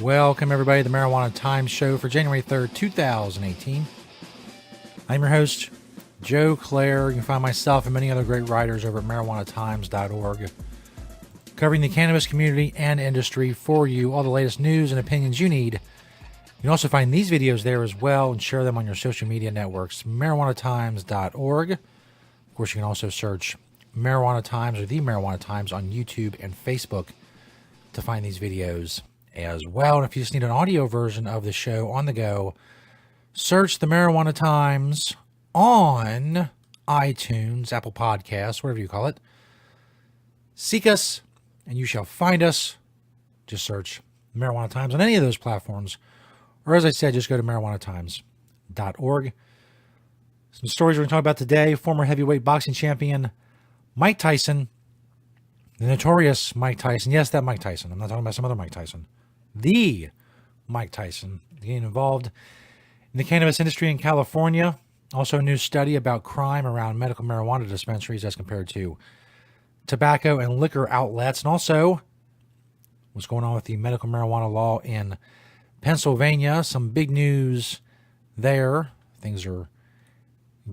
Welcome, everybody, to the Marijuana Times Show for January 3rd, 2018. I'm your host, Joe Klare. You can find myself and many other great writers over at marijuanatimes.org, covering the cannabis community and industry for you, all the latest news and opinions you need. You can also find these videos there as well and share them on your social media networks, marijuanatimes.org. Of course, you can also search Marijuana Times or The Marijuana Times on YouTube and Facebook to find these videos as well. And if you just need an audio version of the show on the go, search the Marijuana Times on iTunes, Apple Podcasts, whatever you call it. Seek us and you shall find us. Just search Marijuana Times on any of those platforms. Or as I said, just go to marijuanatimes.org. Some stories we're going to talk about today. Former heavyweight boxing champion Mike Tyson, the notorious Mike Tyson. Yes, that Mike Tyson. I'm not talking about some other Mike Tyson. The Mike Tyson getting involved in the cannabis industry in California. Also a new study about crime around medical marijuana dispensaries as compared to tobacco and liquor outlets. And also what's going on with the medical marijuana law in Pennsylvania. Some big news there. Things are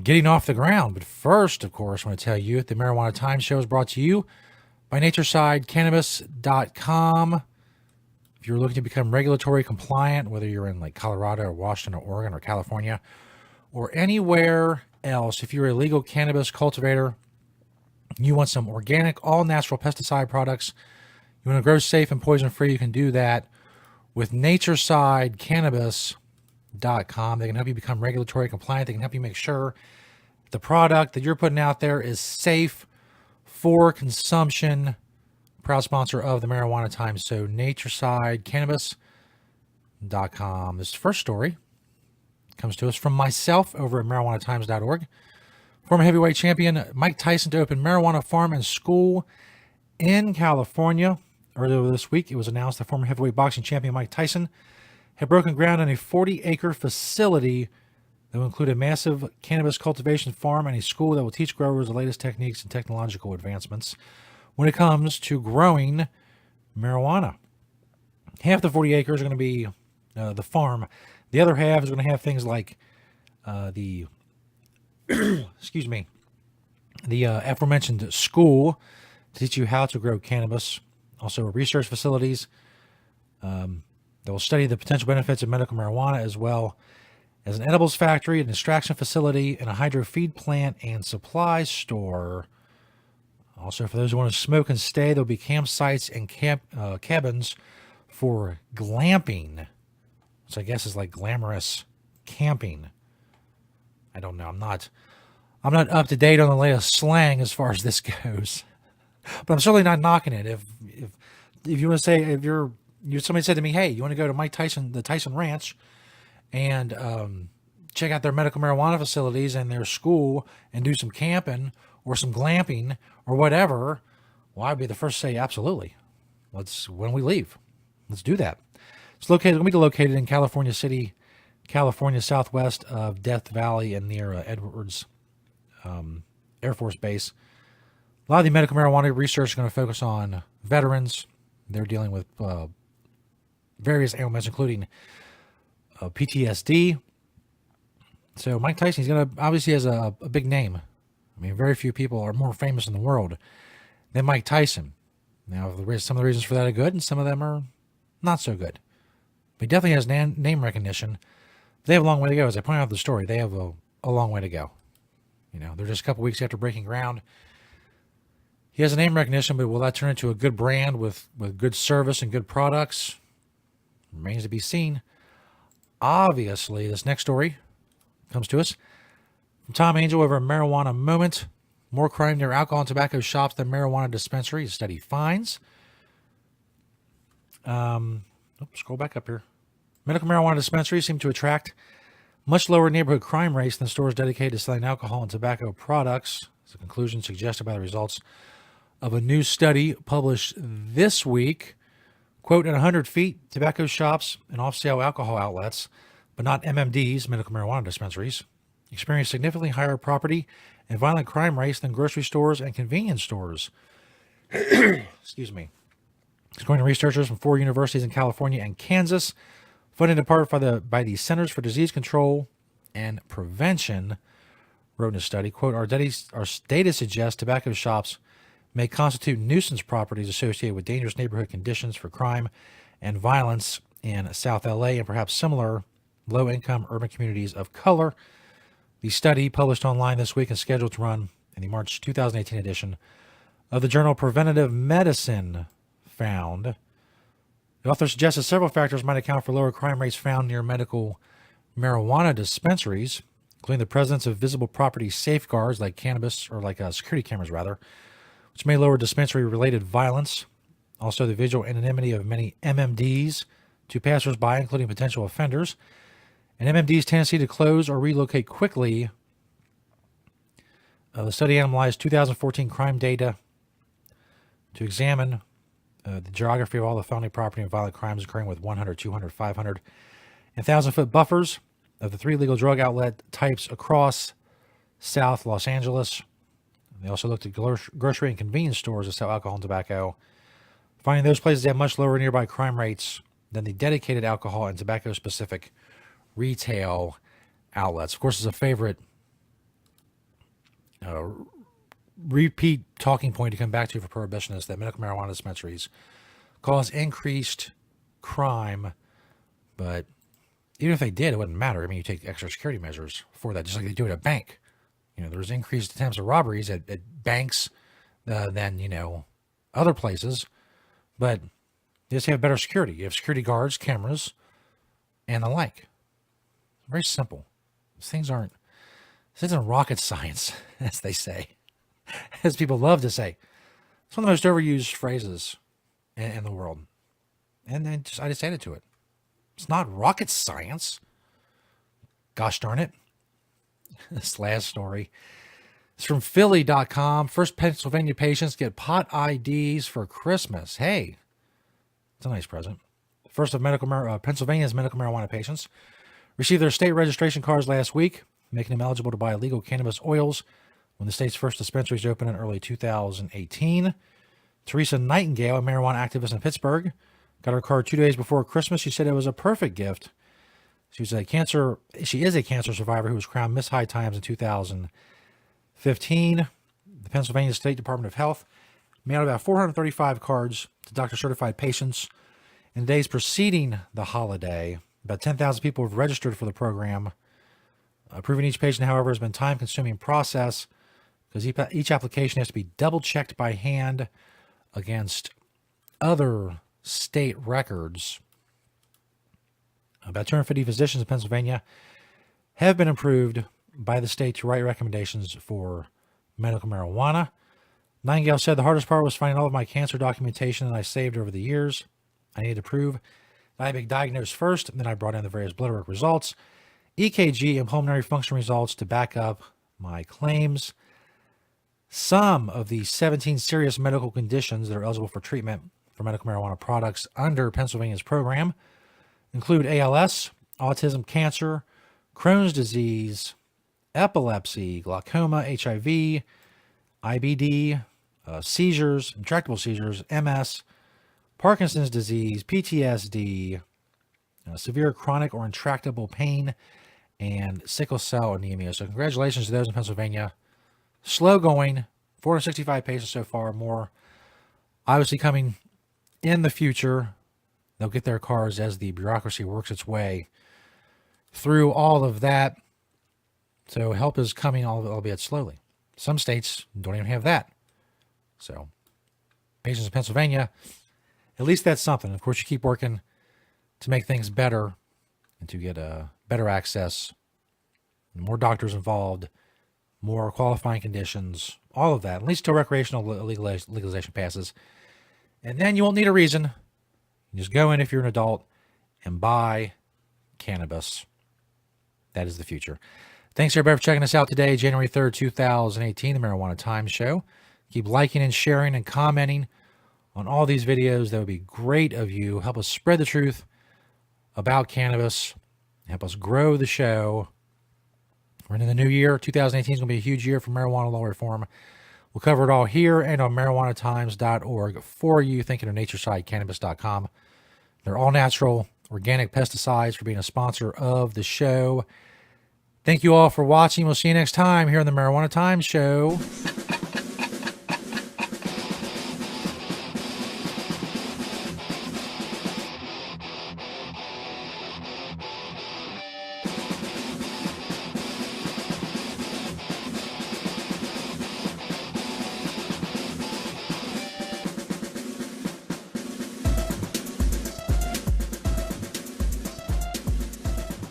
getting off the ground. But first, of course, I want to tell you that the Marijuana Times Show is brought to you by naturesidecannabis.com. If you're looking to become regulatory compliant, whether you're in like Colorado or Washington or Oregon or California or anywhere else, if you're a legal cannabis cultivator, you want some organic, all-natural pesticide products, you want to grow safe and poison-free, you can do that with naturesidecannabis.com. They can help you become regulatory compliant. They can help you make sure the product that you're putting out there is safe for consumption. Proud sponsor of the Marijuana Times. So naturesidecannabis.com. This first story comes to us from myself over at marijuanatimes.org. Former heavyweight champion Mike Tyson to open marijuana farm and school in California. Earlier this week, it was announced that former heavyweight boxing champion Mike Tyson had broken ground on a 40-acre facility that will include a massive cannabis cultivation farm and a school that will teach growers the latest techniques and technological advancements when it comes to growing marijuana. Half the 40 acres are going to be the farm. The other half is going to have things like the aforementioned school to teach you how to grow cannabis. Also research facilities that will study the potential benefits of medical marijuana, as well as an edibles factory, an extraction facility, and a hydro feed plant and supply store. Also, for those who want to smoke and stay, there'll be campsites and cabins for glamping, which I guess is like glamorous camping. I don't know. I'm not up to date on the latest slang as far as this goes, but I'm certainly not knocking it. If you want to say, if somebody said to me, hey, you want to go to Mike Tyson, the Tyson Ranch, and check out their medical marijuana facilities and their school and do some camping or some glamping or whatever, well, I'd be the first to say, absolutely. When we leave, let's do that. It's going to be located in California City, California, southwest of Death Valley and near Edwards Air Force Base. A lot of the medical marijuana research is going to focus on veterans. They're dealing with various ailments, including PTSD. So Mike Tyson, he's going to obviously has a big name. I mean, very few people are more famous in the world than Mike Tyson. Now, some of the reasons for that are good, and some of them are not so good. But he definitely has name recognition. They have a long way to go. As I pointed out in the story, they have a long way to go. You know, they're just a couple weeks after breaking ground. He has a name recognition, but will that turn into a good brand with good service and good products? Remains to be seen. Obviously, this next story comes to us from Tom Angel over at Marijuana Moment. More crime near alcohol and tobacco shops than marijuana dispensaries. Study finds. Scroll back up here. Medical marijuana dispensaries seem to attract much lower neighborhood crime rates than stores dedicated to selling alcohol and tobacco products. It's a conclusion suggested by the results of a new study published this week. Quote, at 100 feet, tobacco shops and off-sale alcohol outlets, but not MMDs, medical marijuana dispensaries, experience significantly higher property and violent crime rates than grocery stores and convenience stores. Excuse me. According to researchers from 4 universities in California and Kansas, funded in part by the Centers for Disease Control and Prevention, wrote in a study, quote, our data suggests tobacco shops may constitute nuisance properties associated with dangerous neighborhood conditions for crime and violence in South LA and perhaps similar low-income urban communities of color. The study, published online this week and scheduled to run in the March 2018 edition of the journal Preventative Medicine, found the author suggested several factors might account for lower crime rates found near medical marijuana dispensaries, including the presence of visible property safeguards like cannabis, or like security cameras rather, which may lower dispensary-related violence. Also, the visual anonymity of many MMDs to passersby, including potential offenders, and MMD's tendency to close or relocate quickly. The study analyzed 2014 crime data to examine the geography of all the felony property and violent crimes occurring with 100, 200, 500, and 1,000-foot buffers of the 3 legal drug outlet types across South Los Angeles. They also looked at grocery and convenience stores that sell alcohol and tobacco, finding those places have much lower nearby crime rates than the dedicated alcohol and tobacco-specific retail outlets. Of course, it's a favorite repeat talking point to come back to for prohibitionists that medical marijuana dispensaries cause increased crime, but even if they did, it wouldn't matter. I mean, you take extra security measures for that, just like they do at a bank. There's increased attempts of robberies at banks than, other places, but they just have better security. You have security guards, cameras, and the like. Very simple. This isn't rocket science, as they say, as people love to say. It's one of the most overused phrases in the world. And then I just added to it. It's not rocket science. Gosh darn it. This last story is from Philly.com. First Pennsylvania patients get pot IDs for Christmas. Hey, it's a nice present. First of Pennsylvania's medical marijuana patients received their state registration cards last week, making them eligible to buy legal cannabis oils when the state's first dispensaries opened in early 2018. Teresa Nightingale, a marijuana activist in Pittsburgh, got her card 2 days before Christmas. She said it was a perfect gift. She is a cancer survivor who was crowned Miss High Times in 2015. The Pennsylvania State Department of Health mailed about 435 cards to doctor-certified patients in the days preceding the holiday. About 10,000 people have registered for the program. Approving each patient, however, has been a time-consuming process because each application has to be double-checked by hand against other state records. About 250 physicians in Pennsylvania have been approved by the state to write recommendations for medical marijuana. Nightingale said, the hardest part was finding all of my cancer documentation that I saved over the years. I needed to prove that I had been diagnosed first, and then I brought in the various blood work results, EKG, and pulmonary function results to back up my claims. Some of the 17 serious medical conditions that are eligible for treatment for medical marijuana products under Pennsylvania's program include ALS, autism, cancer, Crohn's disease, epilepsy, glaucoma, HIV, IBD, seizures, intractable seizures, MS, Parkinson's disease, PTSD, severe chronic or intractable pain, and sickle cell anemia. So congratulations to those in Pennsylvania. Slow going, 465 patients so far, more obviously coming in the future. They'll get their cards as the bureaucracy works its way through all of that. So help is coming, albeit slowly. Some states don't even have that. So patients in Pennsylvania, at least that's something. Of course, you keep working to make things better and to get better access, more doctors involved, more qualifying conditions, all of that, at least till recreational legalization passes. And then you won't need a reason. You just go in if you're an adult and buy cannabis. That is the future. Thanks, everybody, for checking us out today, January 3rd, 2018, the Marijuana Times Show. Keep liking and sharing and commenting on all these videos. That would be great of you. Help us spread the truth about cannabis. Help us grow the show. We're into the new year. 2018 is going to be a huge year for marijuana law reform. We'll cover it all here and on marijuanatimes.org for you. Thinking of naturesidecannabis.com. They're all natural, organic pesticides for being a sponsor of the show. Thank you all for watching. We'll see you next time here on the Marijuana Times Show.